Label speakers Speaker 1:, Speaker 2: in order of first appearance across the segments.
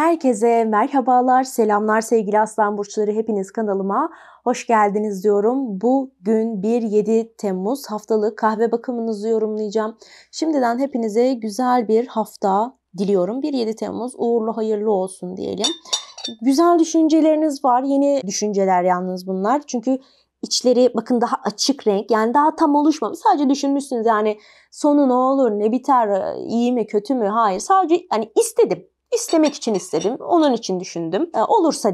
Speaker 1: Herkese merhabalar, selamlar sevgili Aslan Burçları. Hepiniz kanalıma hoş geldiniz diyorum. Bugün 1-7 Temmuz haftalık kahve bakımınızı yorumlayacağım. Şimdiden hepinize güzel bir hafta diliyorum. 1-7 Temmuz uğurlu hayırlı olsun diyelim. Güzel düşünceleriniz var. Yeni düşünceler yalnız bunlar. Çünkü içleri bakın daha açık renk. Yani daha tam oluşmamış. Sadece düşünmüşsünüz yani sonu ne olur, ne biter, iyi mi, kötü mü? Hayır. Sadece hani istedim. İstemek için istedim. Onun için düşündüm. Olursa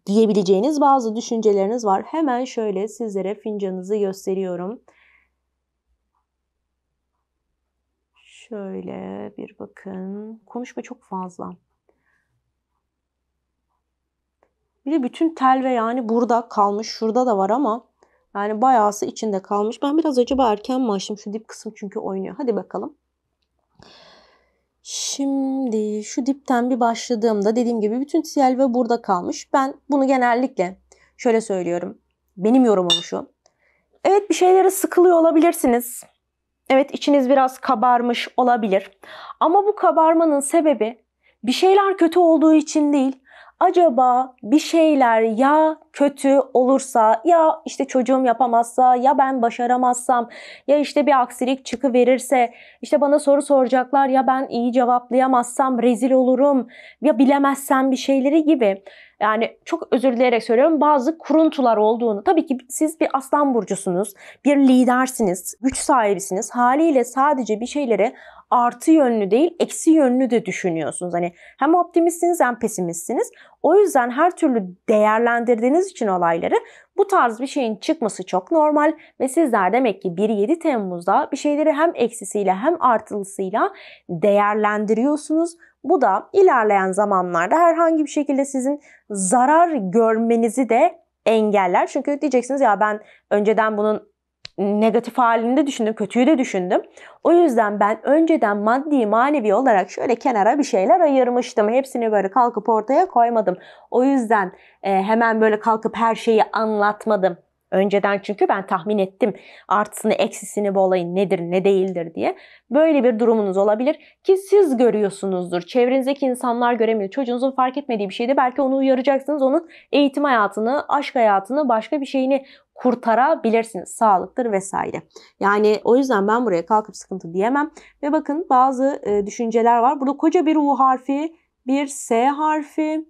Speaker 1: diyebileceğiniz bazı düşünceleriniz var. Hemen şöyle sizlere fincanınızı gösteriyorum. Şöyle bir bakın. Konuşma çok fazla. Bir de bütün tel ve yani burada kalmış. Şurada da var ama yani bayağısı içinde kalmış. Ben biraz acaba erken mi açtım? Şu dip kısım çünkü oynuyor. Hadi bakalım. Şimdi şu dipten bir başladığımda dediğim gibi bütün tel ve burada kalmış. Ben bunu genellikle şöyle söylüyorum. Benim yorumum şu. Evet, bir şeylere sıkılıyor olabilirsiniz. Evet, içiniz biraz kabarmış olabilir. Ama bu kabarmanın sebebi bir şeyler kötü olduğu için değil. Acaba bir şeyler ya kötü olursa, ya işte çocuğum yapamazsa, ya ben başaramazsam, ya işte bir aksilik çıkıverirse, işte bana soru soracaklar, ya ben iyi cevaplayamazsam rezil olurum, ya bilemezsem bir şeyleri gibi. Yani çok özür dileyerek söylüyorum, bazı kuruntular olduğunu. Tabii ki siz bir aslan burcusunuz, bir lidersiniz, güç sahibisiniz. Haliyle sadece bir şeyleri artı yönlü değil, eksi yönlü de düşünüyorsunuz. Hani hem optimistsiniz hem pesimistsiniz. O yüzden her türlü değerlendirdiğiniz için olayları bu tarz bir şeyin çıkması çok normal. Ve sizler demek ki 1-7 Temmuz'da bir şeyleri hem eksisiyle hem artılısıyla değerlendiriyorsunuz. Bu da ilerleyen zamanlarda herhangi bir şekilde sizin zarar görmenizi de engeller. Çünkü diyeceksiniz ya ben önceden bunun negatif halini de düşündüm, kötüyü de düşündüm. O yüzden ben önceden maddi manevi olarak şöyle kenara bir şeyler ayırmıştım. Hepsini böyle kalkıp ortaya koymadım. O yüzden hemen böyle kalkıp her şeyi anlatmadım. Önceden çünkü ben tahmin ettim artısını eksisini bu olayın nedir ne değildir diye. Böyle bir durumunuz olabilir ki siz görüyorsunuzdur. Çevrenizdeki insanlar göremiyor. Çocuğunuzun fark etmediği bir şeyde belki onu uyaracaksınız. Onun eğitim hayatını, aşk hayatını, başka bir şeyini kurtarabilirsiniz. Sağlıktır vesaire. Yani o yüzden ben buraya kalkıp sıkıntı diyemem. Ve bakın bazı düşünceler var. Burada koca bir U harfi, bir S harfi,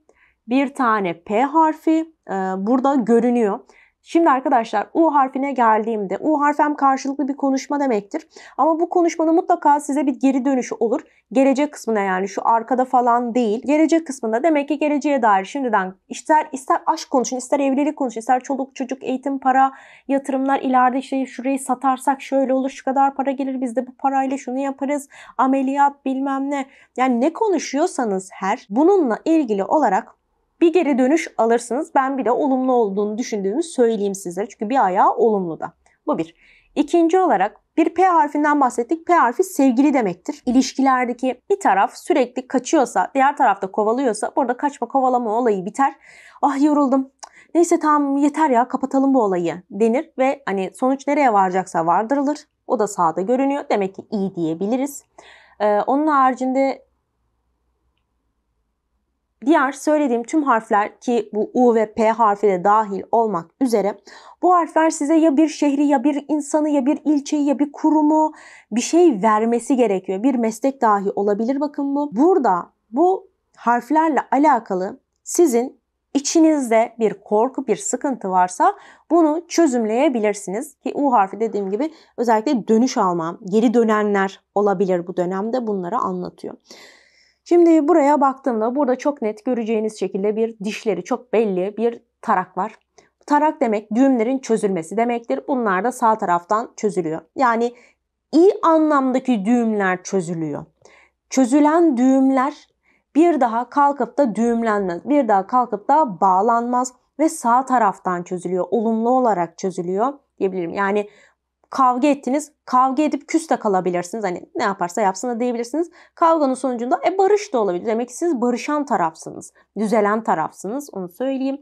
Speaker 1: bir tane P harfi burada görünüyor. Şimdi arkadaşlar U harfine geldiğimde U harfi hem karşılıklı bir konuşma demektir. Ama bu konuşmanın mutlaka size bir geri dönüşü olur. Gelecek kısmına yani şu arkada falan değil. Gelecek kısmında demek ki geleceğe dair şimdiden ister aşk konuşun, ister evlilik konuşun, ister çoluk çocuk, eğitim, para, yatırımlar, ileride işte şurayı satarsak şöyle olur, şu kadar para gelir, biz de bu parayla şunu yaparız, ameliyat bilmem ne. Yani ne konuşuyorsanız bununla ilgili olarak bir geri dönüş alırsınız. Ben bir de olumlu olduğunu düşündüğümü söyleyeyim sizlere. Çünkü bir ayağı olumlu da. Bu bir. İkinci olarak bir P harfinden bahsettik. P harfi sevgili demektir. İlişkilerdeki bir taraf sürekli kaçıyorsa, diğer taraf da kovalıyorsa burada kaçma kovalama olayı biter. Ah yoruldum. Neyse tamam yeter ya kapatalım bu olayı denir ve hani sonuç nereye varacaksa vardırılır. O da sağda görünüyor. Demek ki iyi diyebiliriz. Onun haricinde diğer söylediğim tüm harfler ki bu U ve P harfi de dahil olmak üzere bu harfler size ya bir şehri ya bir insanı ya bir ilçeyi ya bir kurumu bir şey vermesi gerekiyor. Bir meslek dahi olabilir bakın bu. Burada bu harflerle alakalı sizin içinizde bir korku, bir sıkıntı varsa bunu çözümleyebilirsiniz. Ki U harfi dediğim gibi özellikle dönüş alma, geri dönenler olabilir bu dönemde bunları anlatıyor. Şimdi buraya baktığımda burada çok net göreceğiniz şekilde bir dişleri çok belli bir tarak var. Tarak demek düğümlerin çözülmesi demektir. Bunlar da sağ taraftan çözülüyor. Yani iyi anlamdaki düğümler çözülüyor. Çözülen düğümler bir daha kalkıp da düğümlenmez. Bir daha kalkıp da bağlanmaz ve sağ taraftan çözülüyor. Olumlu olarak çözülüyor diyebilirim. Yani kavga ettiniz. Kavga edip küs de kalabilirsiniz. Hani ne yaparsa yapsın da diyebilirsiniz. Kavganın sonucunda barış da olabilir. Demek ki siz barışan tarafsınız. Düzelen tarafsınız. Onu söyleyeyim.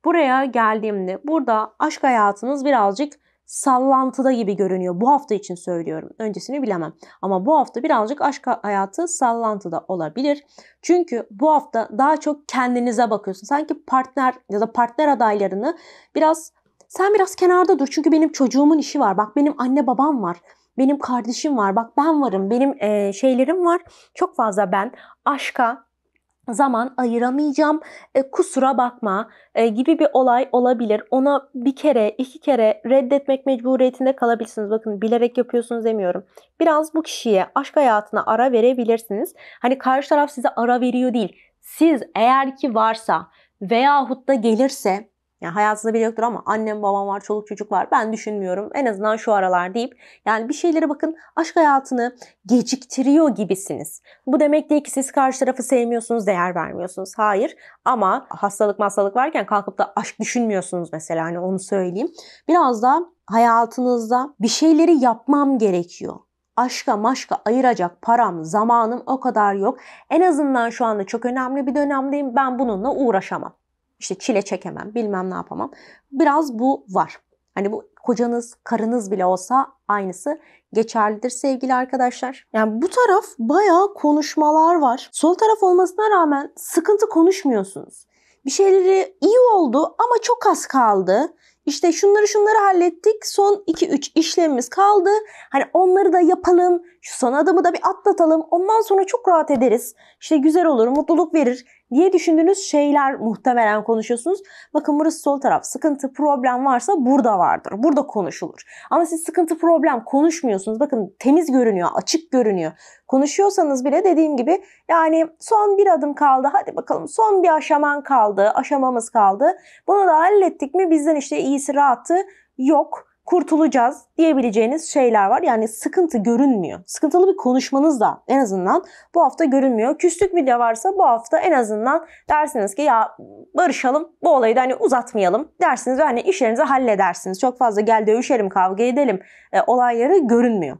Speaker 1: Buraya geldiğimde burada aşk hayatınız birazcık sallantıda gibi görünüyor. Bu hafta için söylüyorum. Öncesini bilemem. Ama bu hafta birazcık aşk hayatı sallantıda olabilir. Çünkü bu hafta daha çok kendinize bakıyorsun. Sanki partner ya da partner adaylarını sen biraz kenarda dur. Çünkü benim çocuğumun işi var. Bak benim anne babam var. Benim kardeşim var. Bak ben varım. Benim şeylerim var. Çok fazla ben aşka zaman ayıramayacağım, kusura bakma gibi bir olay olabilir. Ona bir kere, iki kere reddetmek mecburiyetinde kalabilirsiniz. Bakın bilerek yapıyorsunuz demiyorum. Biraz bu kişiye aşk hayatına ara verebilirsiniz. Hani karşı taraf size ara veriyor değil. Siz eğer ki varsa veyahut da gelirse, yani hayatınızda biri yoktur ama annem babam var, çoluk çocuk var, ben düşünmüyorum en azından şu aralar deyip yani bir şeylere bakın, aşk hayatını geciktiriyor gibisiniz. Bu demek değil ki siz karşı tarafı sevmiyorsunuz, değer vermiyorsunuz. Hayır. Ama hastalık varken kalkıp da aşk düşünmüyorsunuz mesela, hani onu söyleyeyim. Biraz da hayatınızda bir şeyleri yapmam gerekiyor. Aşka maşka ayıracak param, zamanım o kadar yok. En azından şu anda çok önemli bir dönemdeyim. Ben bununla uğraşamam. İşte çile çekemem, bilmem ne yapamam. Biraz bu var. Hani bu kocanız, karınız bile olsa aynısı geçerlidir sevgili arkadaşlar. Yani bu taraf bayağı konuşmalar var. Sol taraf olmasına rağmen sıkıntı konuşmuyorsunuz. Bir şeyleri iyi oldu ama çok az kaldı. İşte şunları hallettik. Son 2-3 işlemimiz kaldı. Hani onları da yapalım. Şu son adımı da bir atlatalım. Ondan sonra çok rahat ederiz. İşte güzel olur, mutluluk verir diye düşündüğünüz şeyler muhtemelen konuşuyorsunuz. Bakın burası sol taraf. Sıkıntı, problem varsa burada vardır. Burada konuşulur. Ama siz sıkıntı, problem konuşmuyorsunuz. Bakın temiz görünüyor, açık görünüyor. Konuşuyorsanız bile dediğim gibi yani son bir adım kaldı. Hadi bakalım son bir aşamamız kaldı. Bunu da hallettik mi bizden işte iyisi rahatı yok. Kurtulacağız diyebileceğiniz şeyler var. Yani sıkıntı görünmüyor. Sıkıntılı bir konuşmanız da en azından bu hafta görünmüyor. Küslük bile varsa bu hafta en azından dersiniz ki ya barışalım, bu olayı da hani uzatmayalım dersiniz ve hani işlerinizi halledersiniz. Çok fazla gel dövüşelim, kavga edelim olayları görünmüyor.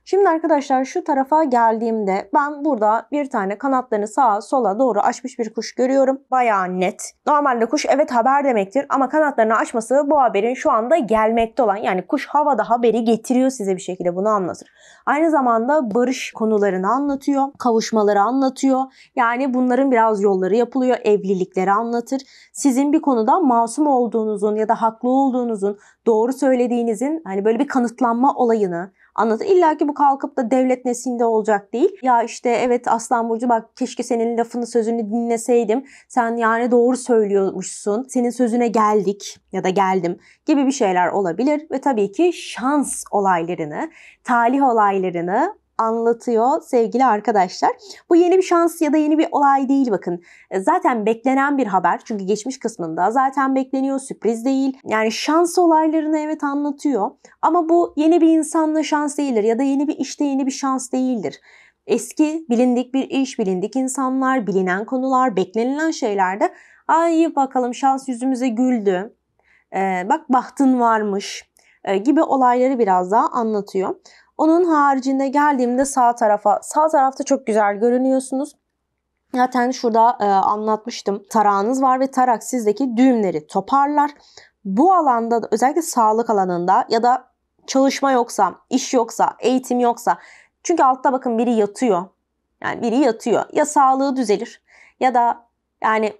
Speaker 1: Şimdi arkadaşlar şu tarafa geldiğimde ben burada bir tane kanatlarını sağa sola doğru açmış bir kuş görüyorum. Bayağı net. Normalde kuş evet haber demektir ama kanatlarını açması bu haberin şu anda gelmekte olan, yani kuş havada haberi getiriyor size, bir şekilde bunu anlatır. Aynı zamanda barış konularını anlatıyor, kavuşmaları anlatıyor. Yani bunların biraz yolları yapılıyor, evlilikleri anlatır. Sizin bir konuda masum olduğunuzun ya da haklı olduğunuzun, doğru söylediğinizin hani böyle bir kanıtlanma olayını anlatır. İlla ki bu kalkıp da devlet neslinde olacak değil. Ya işte evet Aslan Burcu bak keşke senin lafını sözünü dinleseydim. Sen yani doğru söylüyormuşsun. Senin sözüne geldik ya da geldim gibi bir şeyler olabilir. Ve tabii ki şans olaylarını, talih olaylarını anlatıyor sevgili arkadaşlar. Bu yeni bir şans ya da yeni bir olay değil bakın. Zaten beklenen bir haber. Çünkü geçmiş kısmında zaten bekleniyor. Sürpriz değil. Yani şans olaylarını evet anlatıyor. Ama bu yeni bir insanla şans değildir. Ya da yeni bir işte yeni bir şans değildir. Eski bilindik bir iş, bilindik insanlar, bilinen konular, beklenilen şeylerde ay bakalım şans yüzümüze güldü. Bak bahtın varmış gibi olayları biraz daha anlatıyor. Onun haricinde geldiğimde sağ tarafta çok güzel görünüyorsunuz. Zaten şurada anlatmıştım. Tarağınız var ve tarak sizdeki düğümleri toparlar. Bu alanda da, özellikle sağlık alanında ya da çalışma yoksa, iş yoksa, eğitim yoksa. Çünkü altta bakın biri yatıyor. Yani biri yatıyor. Ya sağlığı düzelir ya da yani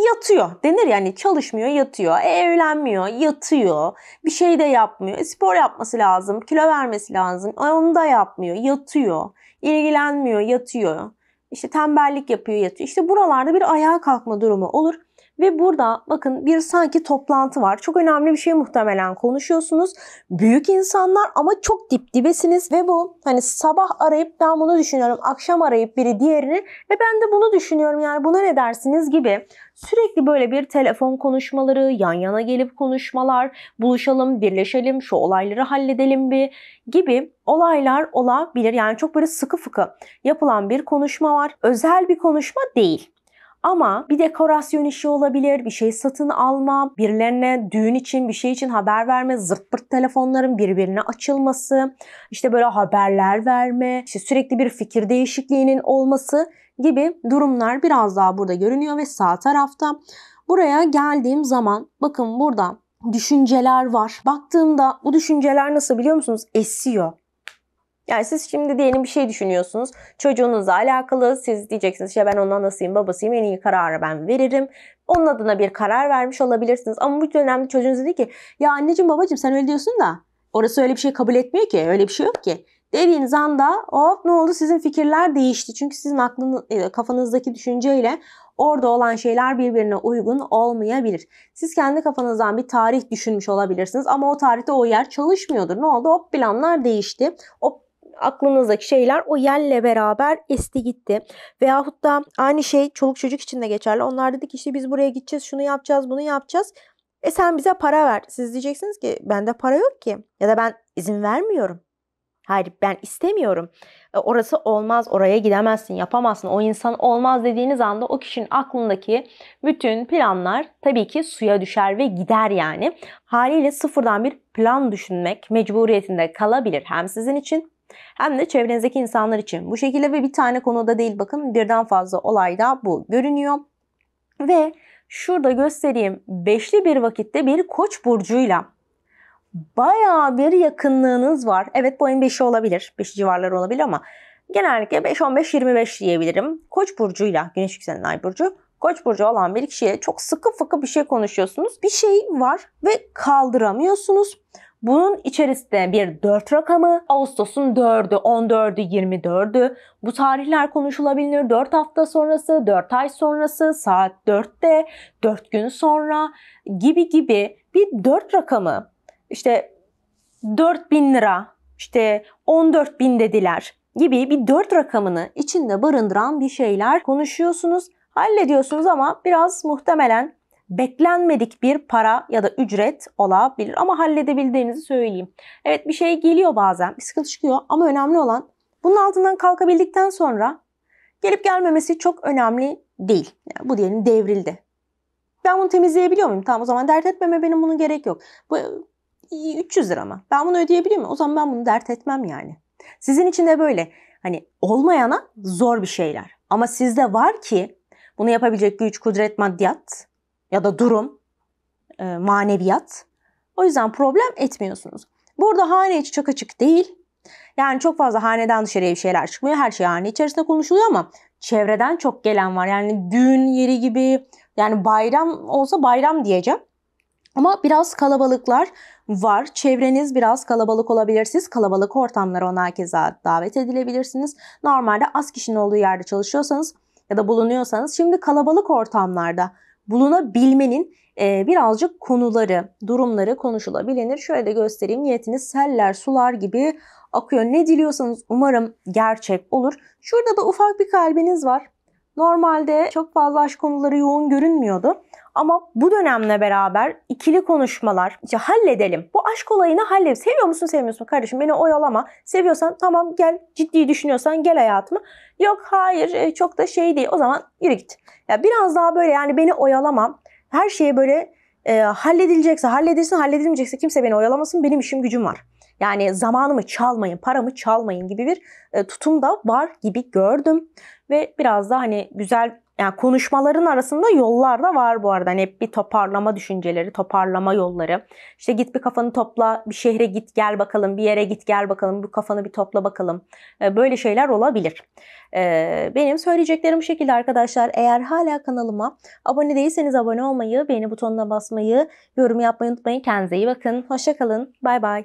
Speaker 1: yatıyor denir, yani çalışmıyor yatıyor, evlenmiyor yatıyor, bir şey de yapmıyor, spor yapması lazım, kilo vermesi lazım, onu da yapmıyor, yatıyor, ilgilenmiyor, yatıyor, işte tembellik yapıyor, yatıyor. İşte buralarda bir ayağa kalkma durumu olur ve burada bakın bir sanki toplantı var, çok önemli bir şey muhtemelen konuşuyorsunuz, büyük insanlar ama çok dip dibesiniz ve bu hani sabah arayıp ben bunu düşünüyorum, akşam arayıp biri diğerini ve ben de bunu düşünüyorum, yani buna ne dersiniz gibi sürekli böyle bir telefon konuşmaları, yan yana gelip konuşmalar, buluşalım, birleşelim, şu olayları halledelim bir gibi olaylar olabilir. Yani çok böyle sıkı fıkı yapılan bir konuşma var. Özel bir konuşma değil. Ama bir dekorasyon işi olabilir, bir şey satın alma, birilerine düğün için, bir şey için haber verme, zırt pırt telefonların birbirine açılması, işte böyle haberler verme, işte sürekli bir fikir değişikliğinin olması gibi durumlar biraz daha burada görünüyor ve sağ tarafta. Buraya geldiğim zaman bakın burada düşünceler var. Baktığımda bu düşünceler nasıl biliyor musunuz? Esiyor. Yani siz şimdi diyelim bir şey düşünüyorsunuz. Çocuğunuzla alakalı siz diyeceksiniz işte ben onun anasıyım babasıyım en iyi kararı ben veririm. Onun adına bir karar vermiş olabilirsiniz. Ama bu dönemde çocuğunuz dedi ki ya anneciğim babacığım sen öyle diyorsun da orası öyle bir şey kabul etmiyor ki. Öyle bir şey yok ki. Dediğiniz anda hop ne oldu sizin fikirler değişti. Çünkü sizin kafanızdaki düşünceyle orada olan şeyler birbirine uygun olmayabilir. Siz kendi kafanızdan bir tarih düşünmüş olabilirsiniz ama o tarihte o yer çalışmıyordur. Ne oldu? Hop planlar değişti. O aklınızdaki şeyler o yerle beraber esti gitti. Veyahut da aynı şey çoluk çocuk için de geçerli. Onlar dedi ki işte biz buraya gideceğiz, şunu yapacağız, bunu yapacağız. Sen bize para ver. Siz diyeceksiniz ki bende para yok ki. Ya da ben izin vermiyorum. Hayır ben istemiyorum. Orası olmaz, oraya gidemezsin, yapamazsın, o insan olmaz dediğiniz anda o kişinin aklındaki bütün planlar tabii ki suya düşer ve gider yani. Haliyle sıfırdan bir plan düşünmek mecburiyetinde kalabilir hem sizin için hem de çevrenizdeki insanlar için. Bu şekilde ve bir tane konuda değil bakın birden fazla olayda bu görünüyor. Ve şurada göstereyim beşli bir vakitte bir Koç burcuyla bayağı bir yakınlığınız var. Evet bu ayın 5'i olabilir. 5 civarları olabilir ama genellikle 5, 15, 25 diyebilirim. Koç burcuyla Güneş yükselen Ay burcu. Koç burcu olan bir kişiye çok sıkı fıkı bir şey konuşuyorsunuz. Bir şey var ve kaldıramıyorsunuz. Bunun içerisinde bir 4 rakamı, Ağustos'un 4'ü, 14'ü, 24'ü. Bu tarihler konuşulabilir. 4 hafta sonrası, 4 ay sonrası, saat 4'te, 4 gün sonra gibi bir 4 rakamı. İşte 4.000 lira, işte 14.000 dediler gibi bir 4 rakamını içinde barındıran bir şeyler konuşuyorsunuz, hallediyorsunuz ama biraz muhtemelen beklenmedik bir para ya da ücret olabilir ama halledebildiğinizi söyleyeyim. Evet bir şey geliyor bazen, bir sıkıntı çıkıyor ama önemli olan bunun altından kalkabildikten sonra gelip gelmemesi çok önemli değil. Yani bu diyelim devrildi. Ben bunu temizleyebiliyor muyum? Tamam o zaman dert etmeme benim bunun gerek yok. Bu 300 lira mı? Ben bunu ödeyebiliyor muyum? O zaman ben bunu dert etmem yani. Sizin için de böyle hani olmayana zor bir şeyler. Ama sizde var ki bunu yapabilecek güç, kudret, maddiyat ya da durum, maneviyat. O yüzden problem etmiyorsunuz. Burada hane içi çok açık değil. Yani çok fazla haneden dışarıya bir şeyler çıkmıyor. Her şey hane içerisinde konuşuluyor ama çevreden çok gelen var. Yani düğün yeri gibi yani bayram olsa bayram diyeceğim. Ama biraz kalabalıklar var. Çevreniz biraz kalabalık olabilir. Siz kalabalık ortamlara ona herkese davet edilebilirsiniz. Normalde az kişinin olduğu yerde çalışıyorsanız ya da bulunuyorsanız şimdi kalabalık ortamlarda bulunabilmenin birazcık konuları, durumları konuşulabilir. Şöyle de göstereyim. Niyetiniz seller, sular gibi akıyor. Ne diliyorsanız umarım gerçek olur. Şurada da ufak bir kalbiniz var. Normalde çok fazla aşk konuları yoğun görünmüyordu. Ama bu dönemle beraber ikili konuşmalar, işte halledelim. Bu aşk olayını halledelim. Seviyor musun, sevmiyor musun kardeşim? Beni oyalama. Seviyorsan tamam gel, ciddi düşünüyorsan gel hayatıma. Yok hayır çok da şey değil. O zaman yürü git. Ya biraz daha böyle yani beni oyalama. Her şeyi böyle halledilecekse halledilsin, halledilmeyecekse kimse beni oyalamasın. Benim işim gücüm var. Yani zamanımı çalmayın, paramı çalmayın gibi bir tutum da var gibi gördüm. Ve biraz da hani güzel yani konuşmaların arasında yollar da var bu arada. Hani hep bir toparlama düşünceleri, toparlama yolları. İşte git bir kafanı topla, bir şehre git gel bakalım, bir yere git gel bakalım, bu kafanı bir topla bakalım. Böyle şeyler olabilir. Benim söyleyeceklerim bu şekilde arkadaşlar. Eğer hala kanalıma abone değilseniz abone olmayı, beğeni butonuna basmayı, yorum yapmayı unutmayın. Kendinize iyi bakın. Hoşça kalın. Bay bay.